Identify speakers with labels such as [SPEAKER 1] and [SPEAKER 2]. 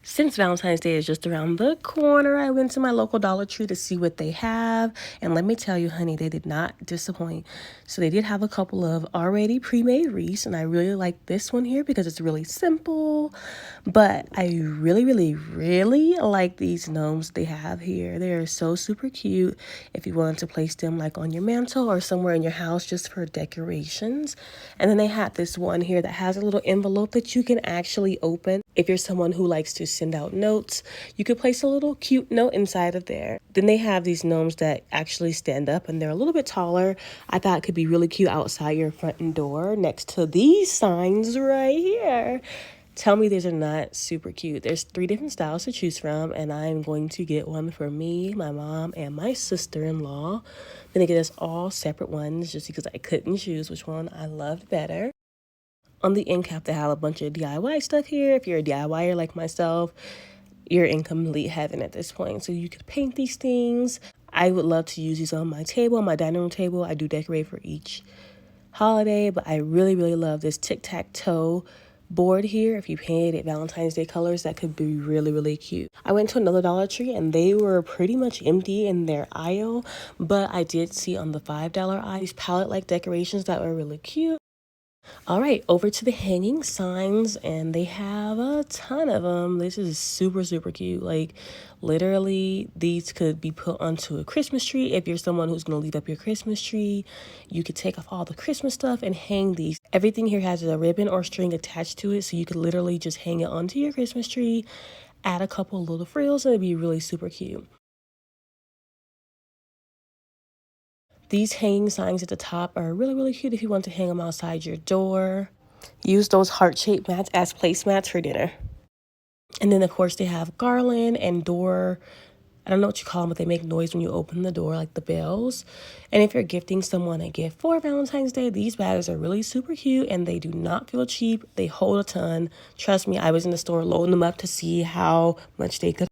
[SPEAKER 1] Since Valentine's Day is just around the corner, I went to my local Dollar Tree to see what they have. And let me tell you, honey, they did not disappoint. So they did have a couple of already pre-made wreaths, and I really like this one here because it's really simple. But I really like these gnomes they have here. They are so super cute if you want to place them like on your mantle or somewhere in your house just for decorations. And then they had this one here that has a little envelope that you can actually open. If you're someone who likes to send out notes, you could place a little cute note inside of there. Then they have these gnomes that actually stand up and they're a little bit taller. I thought it could be really cute outside your front door next to these signs right here. Tell me these are not super cute. There's 3 different styles to choose from, and I'm going to get one for me, my mom, and my sister-in-law. Then they get us all separate ones just because I couldn't choose which one I loved better. On the end cap, they have a bunch of DIY stuff here. If you're a DIYer like myself, you're in complete heaven at this point. So you could paint these things. I would love to use these on my table, on my dining room table. I do decorate for each holiday, but I really love this tic-tac-toe board here. If you painted it Valentine's Day colors, that could be really cute. I went to another Dollar Tree and they were pretty much empty in their aisle, but I did see on the $5 aisle these palette-like decorations that were really cute. All right, over to the hanging signs, and they have a ton of them. This is super cute. Like, literally, these could be put onto a Christmas tree. If you're someone who's going to leave up your Christmas tree, you could take off all the Christmas stuff and hang these. Everything here has a ribbon or string attached to it, so you could literally just hang it onto your Christmas tree, add a couple little frills, and it'd be really super cute. These hanging signs at the top are really cute if you want to hang them outside your door. Use those heart-shaped mats as placemats for dinner. And then, of course, they have garland and door. I don't know what you call them, but they make noise when you open the door, like the bells. And if you're gifting someone a gift for Valentine's Day, these bags are really super cute and they do not feel cheap. They hold a ton. Trust me, I was in the store loading them up to see how much they could